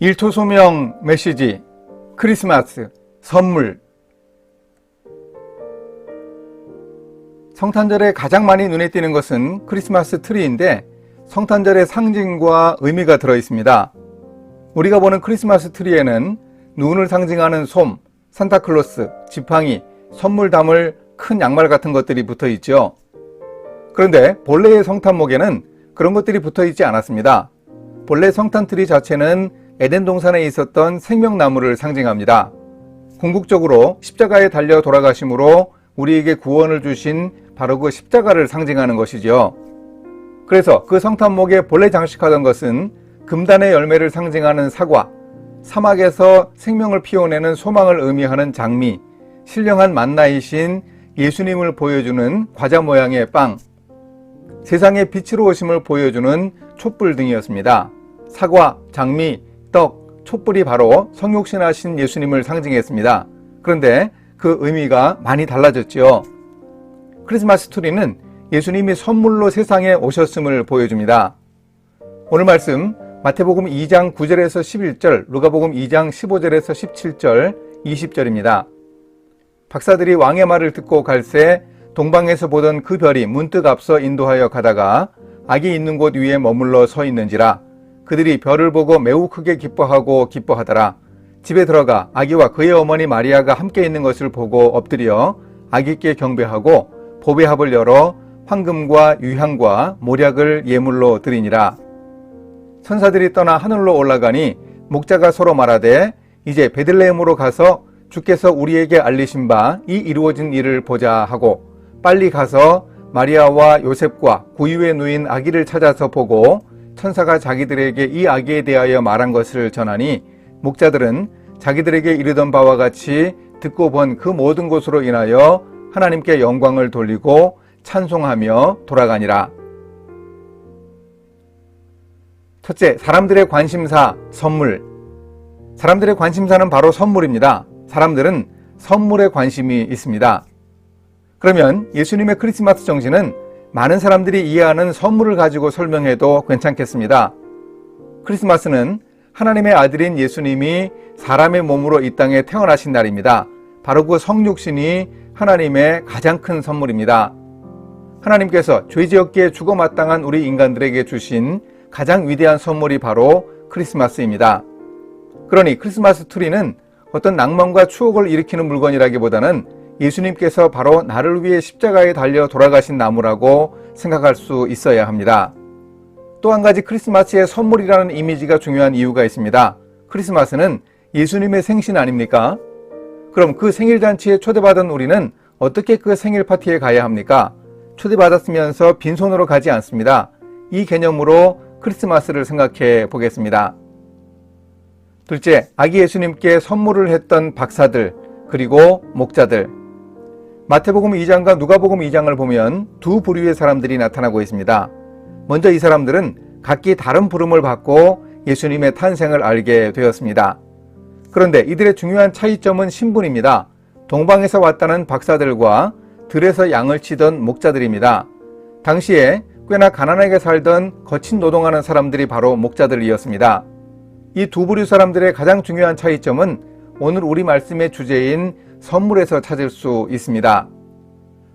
1초 소명 메시지, 크리스마스, 선물. 성탄절에 가장 많이 눈에 띄는 것은 크리스마스 트리인데 성탄절의 상징과 의미가 들어 있습니다. 우리가 보는 크리스마스 트리에는 눈을 상징하는 솜, 산타클로스, 지팡이, 선물 담을 큰 양말 같은 것들이 붙어 있죠. 그런데 본래의 성탄목에는 그런 것들이 붙어 있지 않았습니다. 본래 성탄 트리 자체는 에덴 동산에 있었던 생명나무를 상징합니다. 궁극적으로 십자가에 달려 돌아가심으로 우리에게 구원을 주신 바로 그 십자가를 상징하는 것이죠. 그래서 그 성탄목에 본래 장식하던 것은 금단의 열매를 상징하는 사과, 사막에서 생명을 피워내는 소망을 의미하는 장미, 신령한 만나이신 예수님을 보여주는 과자 모양의 빵, 세상의 빛으로 오심을 보여주는 촛불 등이었습니다. 사과, 장미, 떡, 촛불이 바로 성육신하신 예수님을 상징했습니다. 그런데 그 의미가 많이 달라졌죠. 크리스마스 트리는 예수님이 선물로 세상에 오셨음을 보여줍니다. 오늘 말씀 마태복음 2장 9절에서 11절, 루가복음 2장 15절에서 17절, 20절입니다. 박사들이 왕의 말을 듣고 갈새 동방에서 보던 그 별이 문득 앞서 인도하여 가다가 아기 있는 곳 위에 머물러 서 있는지라. 그들이 별을 보고 매우 크게 기뻐하고 기뻐하더라. 집에 들어가 아기와 그의 어머니 마리아가 함께 있는 것을 보고 엎드려 아기께 경배하고 보배합을 열어 황금과 유향과 모략을 예물로 드리니라. 천사들이 떠나 하늘로 올라가니 목자가 서로 말하되 이제 베들레헴으로 가서 주께서 우리에게 알리신 바 이 이루어진 일을 보자 하고 빨리 가서 마리아와 요셉과 구유에 누인 아기를 찾아서 보고 천사가 자기들에게 이 아기에 대하여 말한 것을 전하니 목자들은 자기들에게 이르던 바와 같이 듣고 본 그 모든 것으로 인하여 하나님께 영광을 돌리고 찬송하며 돌아가니라. 첫째, 사람들의 관심사, 선물. 사람들의 관심사는 바로 선물입니다. 사람들은 선물에 관심이 있습니다. 그러면 예수님의 크리스마스 정신은 많은 사람들이 이해하는 선물을 가지고 설명해도 괜찮겠습니다. 크리스마스는 하나님의 아들인 예수님이 사람의 몸으로 이 땅에 태어나신 날입니다. 바로 그 성육신이 하나님의 가장 큰 선물입니다. 하나님께서 죄지었기에 죽어 마땅한 우리 인간들에게 주신 가장 위대한 선물이 바로 크리스마스입니다. 그러니 크리스마스 트리는 어떤 낭만과 추억을 일으키는 물건이라기보다는 예수님께서 바로 나를 위해 십자가에 달려 돌아가신 나무라고 생각할 수 있어야 합니다. 또 한 가지 크리스마스의 선물이라는 이미지가 중요한 이유가 있습니다. 크리스마스는 예수님의 생신 아닙니까? 그럼 그 생일잔치에 초대받은 우리는 어떻게 그 생일 파티에 가야 합니까? 초대받았으면서 빈손으로 가지 않습니다. 이 개념으로 크리스마스를 생각해 보겠습니다. 둘째, 아기 예수님께 선물을 했던 박사들, 그리고 목자들. 마태복음 2장과 누가복음 2장을 보면 두 부류의 사람들이 나타나고 있습니다. 먼저 이 사람들은 각기 다른 부름을 받고 예수님의 탄생을 알게 되었습니다. 그런데 이들의 중요한 차이점은 신분입니다. 동방에서 왔다는 박사들과 들에서 양을 치던 목자들입니다. 당시에 꽤나 가난하게 살던 거친 노동하는 사람들이 바로 목자들이었습니다. 이 두 부류 사람들의 가장 중요한 차이점은 오늘 우리 말씀의 주제인 선물에서 찾을 수 있습니다.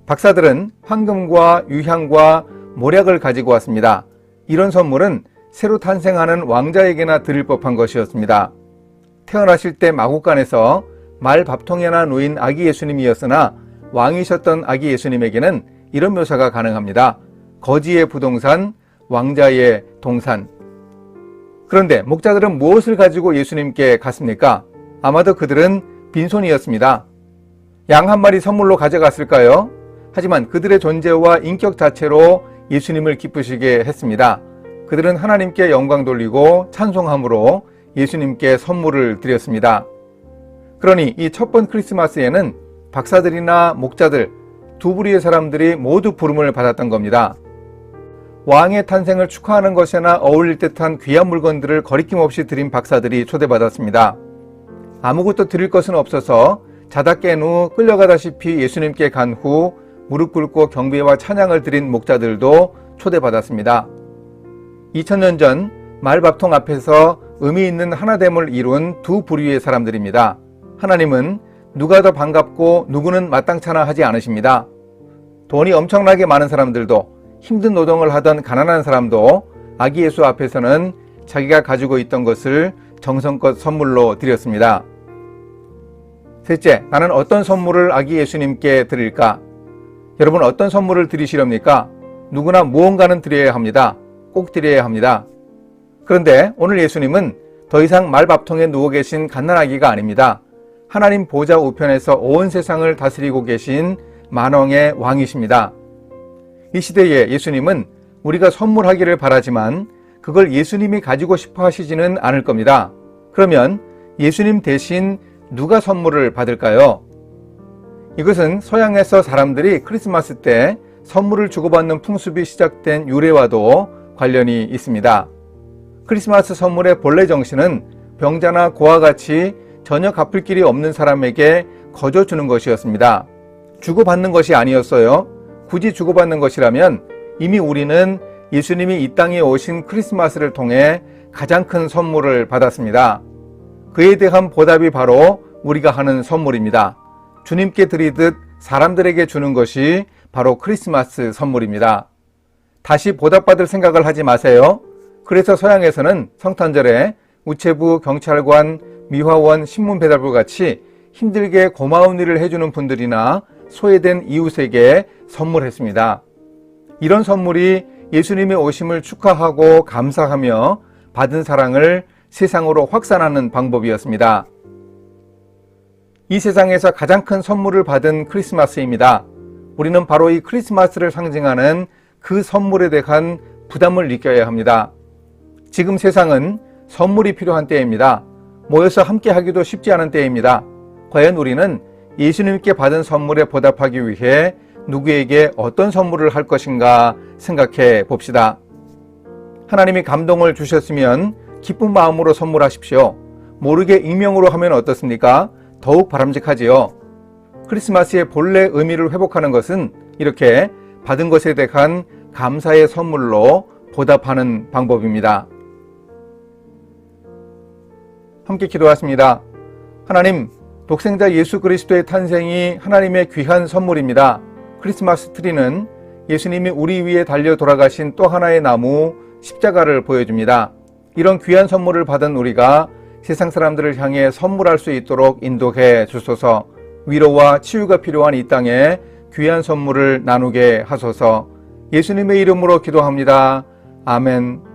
박사들은 황금과 유향과 모략을 가지고 왔습니다. 이런 선물은 새로 탄생하는 왕자에게나 드릴 법한 것이었습니다. 태어나실 때 마구간에서 말 밥통에나 누인 아기 예수님이었으나 왕이셨던 아기 예수님에게는 이런 묘사가 가능합니다. 거지의 부동산, 왕자의 동산. 그런데 목자들은 무엇을 가지고 예수님께 갔습니까? 아마도 그들은 빈손이었습니다. 양 한 마리 선물로 가져갔을까요? 하지만 그들의 존재와 인격 자체로 예수님을 기쁘시게 했습니다. 그들은 하나님께 영광 돌리고 찬송함으로 예수님께 선물을 드렸습니다. 그러니 이 첫 번 크리스마스에는 박사들이나 목자들 두 부류의 사람들이 모두 부름을 받았던 겁니다. 왕의 탄생을 축하하는 것이나 어울릴 듯한 귀한 물건들을 거리낌 없이 드린 박사들이 초대받았습니다. 아무것도 드릴 것은 없어서 자다 깬 후 끌려가다시피 예수님께 간 후 무릎 꿇고 경배와 찬양을 드린 목자들도 초대받았습니다. 2000년 전 말밥통 앞에서 의미 있는 하나됨을 이룬 두 부류의 사람들입니다. 하나님은 누가 더 반갑고 누구는 마땅찮아 하지 않으십니다. 돈이 엄청나게 많은 사람들도, 힘든 노동을 하던 가난한 사람도 아기 예수 앞에서는 자기가 가지고 있던 것을 정성껏 선물로 드렸습니다. 셋째, 나는 어떤 선물을 아기 예수님께 드릴까? 여러분, 어떤 선물을 드리시렵니까? 누구나 무언가는 드려야 합니다. 꼭 드려야 합니다. 그런데 오늘 예수님은 더 이상 말밥통에 누워 계신 갓난아기가 아닙니다. 하나님 보좌 우편에서 온 세상을 다스리고 계신 만왕의 왕이십니다. 이 시대에 예수님은 우리가 선물하기를 바라지만 그걸 예수님이 가지고 싶어 하시지는 않을 겁니다. 그러면 예수님 대신 누가 선물을 받을까요? 이것은 서양에서 사람들이 크리스마스 때 선물을 주고받는 풍습이 시작된 유래와도 관련이 있습니다. 크리스마스 선물의 본래 정신은 병자나 고아 같이 전혀 갚을 길이 없는 사람에게 거저 주는 것이었습니다. 주고받는 것이 아니었어요. 굳이 주고받는 것이라면 이미 우리는 예수님이 이 땅에 오신 크리스마스를 통해 가장 큰 선물을 받았습니다. 그에 대한 보답이 바로 우리가 하는 선물입니다. 주님께 드리듯 사람들에게 주는 것이 바로 크리스마스 선물입니다. 다시 보답받을 생각을 하지 마세요. 그래서 서양에서는 성탄절에 우체부, 경찰관, 미화원, 신문배달부 같이 힘들게 고마운 일을 해주는 분들이나 소외된 이웃에게 선물했습니다. 이런 선물이 예수님의 오심을 축하하고 감사하며 받은 사랑을 세상으로 확산하는 방법이었습니다. 이 세상에서 가장 큰 선물을 받은 크리스마스입니다. 우리는 바로 이 크리스마스를 상징하는 그 선물에 대한 부담을 느껴야 합니다. 지금 세상은 선물이 필요한 때입니다. 모여서 함께 하기도 쉽지 않은 때입니다. 과연 우리는 예수님께 받은 선물에 보답하기 위해 누구에게 어떤 선물을 할 것인가 생각해 봅시다. 하나님이 감동을 주셨으면 기쁜 마음으로 선물하십시오. 모르게 익명으로 하면 어떻습니까? 더욱 바람직하지요. 크리스마스의 본래 의미를 회복하는 것은 이렇게 받은 것에 대한 감사의 선물로 보답하는 방법입니다. 함께 기도하십니다. 하나님, 독생자 예수 그리스도의 탄생이 하나님의 귀한 선물입니다. 크리스마스 트리는 예수님이 우리 위에 달려 돌아가신 또 하나의 나무 십자가를 보여줍니다. 이런 귀한 선물을 받은 우리가 세상 사람들을 향해 선물할 수 있도록 인도해 주소서. 위로와 치유가 필요한 이 땅에 귀한 선물을 나누게 하소서. 예수님의 이름으로 기도합니다. 아멘.